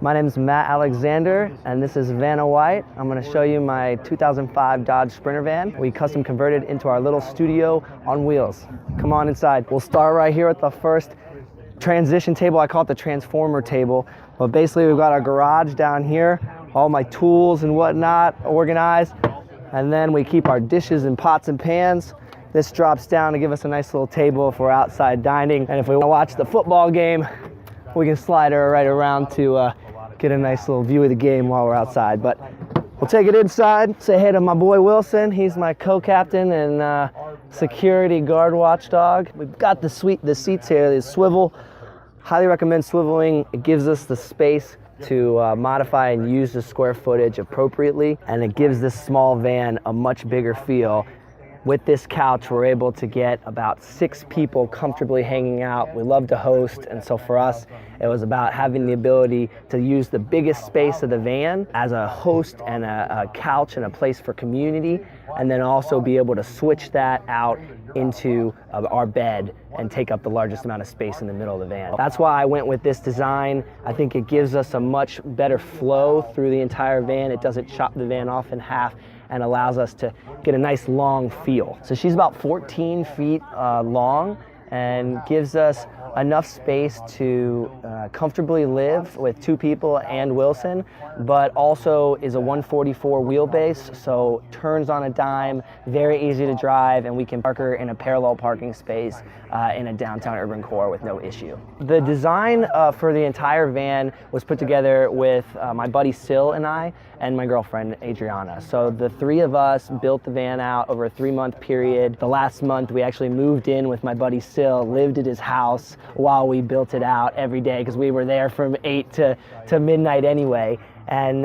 My name is Matt Alexander, and this is Vanna White. I'm going to show you my 2005 Dodge Sprinter van. We custom converted into our little studio on wheels. Come on inside. We'll start right here with the first transition table. I call it the transformer table. But basically we've got our garage down here, all my tools and whatnot organized. And then we keep our dishes and pots and pans. This drops down to give us a nice little table if we're outside dining. And if we want to watch the football game, we can slide her right around to get a nice little view of the game while we're outside. But we'll take it inside. Say hey to my boy Wilson. He's my co-captain and security guard watchdog. We've got the seats here, the swivel. Highly recommend swiveling. It gives us the space to modify and use the square footage appropriately, and it gives this small van a much bigger feel. With this couch, we're able to get about 6 people comfortably hanging out. We love to host, and so for us, it was about having the ability to use the biggest space of the van as a host and a couch and a place for community, and then also be able to switch that out into our bed and take up the largest amount of space in the middle of the van. That's why I went with this design. I think it gives us a much better flow through the entire van. It doesn't chop the van off in half and allows us to get a nice long feel. So she's about 14 feet long and gives us enough space to comfortably live with 2 people and Wilson, but also is a 144 wheelbase, so turns on a dime, very easy to drive, and we can park her in a parallel parking space in a downtown urban core with no issue. The design for the entire van was put together with my buddy Sil and I, and my girlfriend Adriana. So the 3 of us built the van out over a 3-month period. The last month we actually moved in with my buddy Sil, lived at his house while we built it out every day because we were there from 8 to midnight anyway. And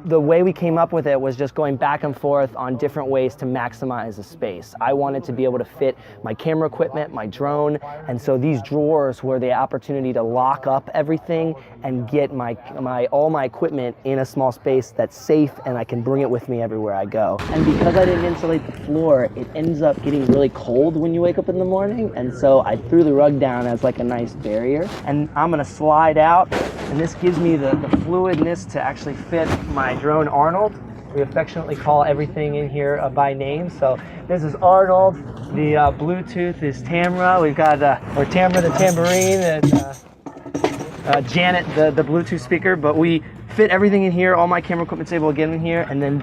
the way we came up with it was just going back and forth on different ways to maximize the space. I wanted to be able to fit my camera equipment, my drone, and so these drawers were the opportunity to lock up everything and get all my equipment in a small space that's safe, and I can bring it with me everywhere I go. And because I didn't insulate the floor, it ends up getting really cold when you wake up in the morning, and so I threw the rug down as like a nice barrier. And I'm gonna slide out, and this gives me the fluidness to actually fit my drone Arnold. We affectionately call everything in here by name. So this is Arnold, the Bluetooth is Tamra, we've got or Tamra the tambourine, and Janet the Bluetooth speaker, but we fit everything in here. All my camera equipment's able to get in here, and then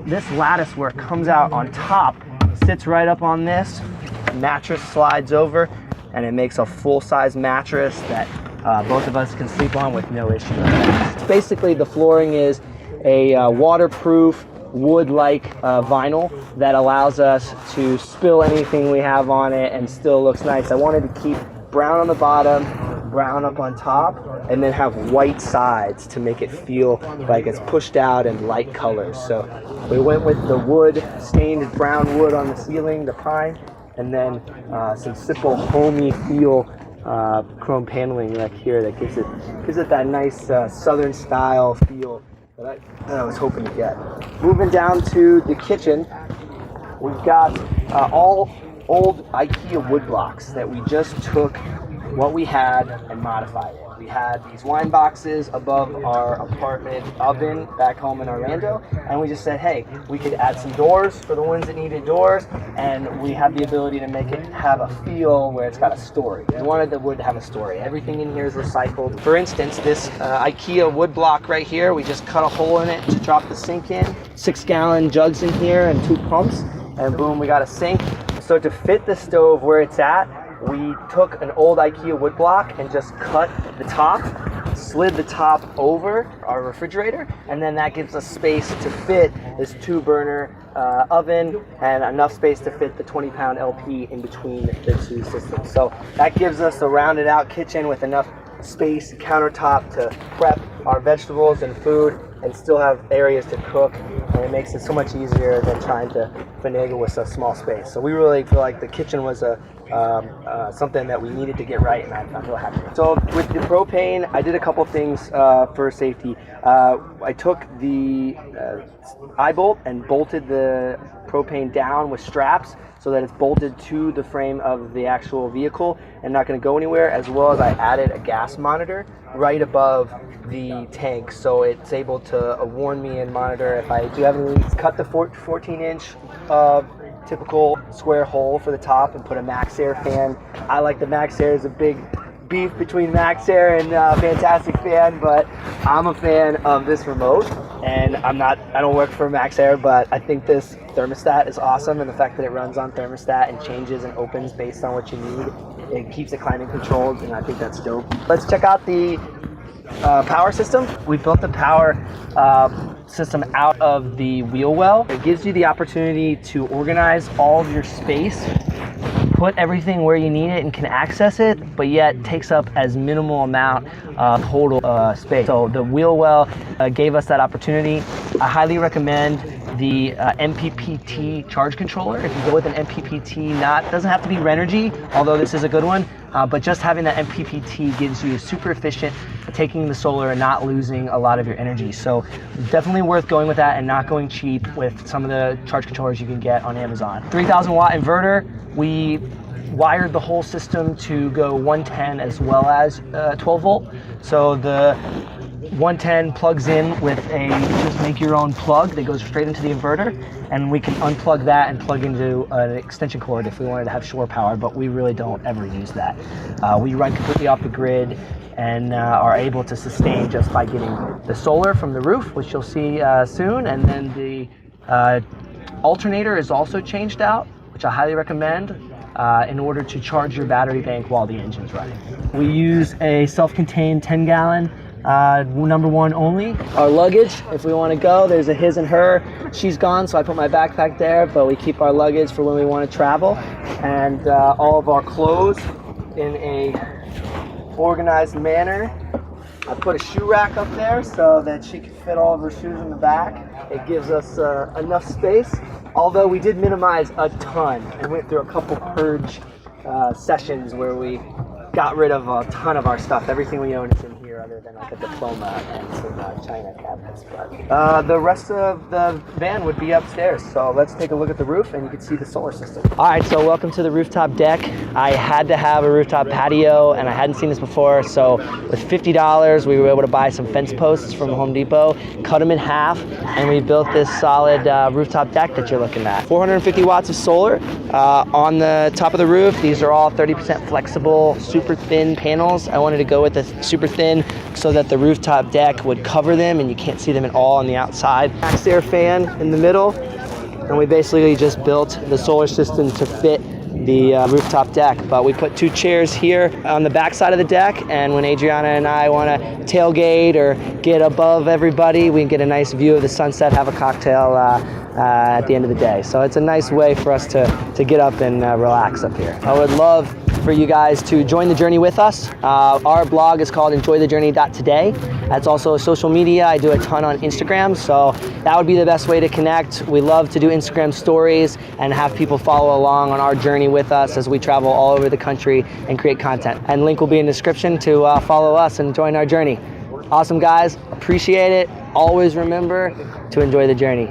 this lattice where it comes out on top sits right up on this. Mattress slides over, and it makes a full-size mattress that both of us can sleep on with no issue. Basically, the flooring is a waterproof wood-like vinyl that allows us to spill anything we have on it and still looks nice. I wanted to keep brown on the bottom, brown up on top, and then have white sides to make it feel like it's pushed out in light colors. So we went with the wood, stained brown wood on the ceiling, the pine, and then some simple homey feel chrome paneling like here that gives it that nice southern style feel that I was hoping to get. Moving down to the kitchen, we've got all old IKEA wood blocks that we just took what we had and modified it. We had these wine boxes above our apartment oven back home in Orlando, and we just said, hey, we could add some doors for the ones that needed doors, and we have the ability to make it have a feel where it's got a story. We wanted the wood to have a story. Everything in here is recycled. For instance, this IKEA wood block right here, we just cut a hole in it to drop the sink in, 6-gallon jugs in here and 2 pumps, and boom, we got a sink. So to fit the stove where it's at, we took an old IKEA wood block and just cut the top, slid the top over our refrigerator, and then that gives us space to fit this 2-burner oven and enough space to fit the 20-pound LP in between the 2 systems. So that gives us a rounded out kitchen with enough space, countertop to prep our vegetables and food and still have areas to cook, and it makes it so much easier than trying to finagle with a small space. So we really feel like the kitchen was a something that we needed to get right, and I'm real happy. So with the propane, I did a couple things for safety. I took the eye bolt and bolted the propane down with straps so that it's bolted to the frame of the actual vehicle and not going to go anywhere, as well as I added a gas monitor right above the tank, so it's able to warn me and monitor if I do have any leaks. Cut the 14-inch typical square hole for the top and put a Max Air fan. I like the Max Air. There's a big beef between Max Air and Fantastic Fan, but I'm a fan of this remote, and I don't work for Max Air, but I think this thermostat is awesome, and the fact that it runs on thermostat and changes and opens based on what you need, it keeps it climate controlled, and I think that's dope. Let's check out the power system. We built the power system out of the wheel well. It gives you the opportunity to organize all of your space, put everything where you need it and can access it, but yet takes up as minimal amount of total space. So the wheel well gave us that opportunity. I highly recommend the MPPT charge controller. If you go with an MPPT, doesn't have to be Renogy, although this is a good one, but just having that MPPT gives you super efficient taking the solar and not losing a lot of your energy. So definitely worth going with that and not going cheap with some of the charge controllers you can get on Amazon. 3,000 watt inverter. We wired the whole system to go 110 as well as 12 volt. So the 110 plugs in with just make your own plug that goes straight into the inverter, and we can unplug that and plug into an extension cord if we wanted to have shore power, but we really don't ever use that. We run completely off the grid and are able to sustain just by getting the solar from the roof, which you'll see soon, and then the alternator is also changed out, which I highly recommend in order to charge your battery bank while the engine's running. We use a self-contained 10-gallon number one only. Our luggage, if we want to go, there's a his and her. She's gone, so I put my backpack there, but we keep our luggage for when we want to travel, and all of our clothes in a organized manner. I put a shoe rack up there so that she can fit all of her shoes in the back. It gives us enough space, although we did minimize a ton and went through a couple purge sessions where we got rid of a ton of our stuff. Everything we own is in here other than like a diploma and some China cabinets. But the rest of the van would be upstairs. So let's take a look at the roof and you can see the solar system. All right, so welcome to the rooftop deck. I had to have a rooftop patio and I hadn't seen this before. So with $50, we were able to buy some fence posts from Home Depot, cut them in half, and we built this solid rooftop deck that you're looking at. 450 watts of solar on the top of the roof. These are all 30% flexible, super thin panels. I wanted to go with the super thin so that the rooftop deck would cover them and you can't see them at all on the outside. Max Air fan in the middle, and we basically just built the solar system to fit the rooftop deck. But we put 2 chairs here on the back side of the deck, and when Adriana and I want to tailgate or get above everybody, we can get a nice view of the sunset, have a cocktail at the end of the day. So it's a nice way for us to get up and relax up here. I would love for you guys to join the journey with us. Our blog is called enjoythejourney.today. That's also social media. I do a ton on Instagram, so that would be the best way to connect. We love to do Instagram stories and have people follow along on our journey with us as we travel all over the country and create content. And link will be in the description to follow us and join our journey. Awesome, guys. Appreciate it. Always remember to enjoy the journey.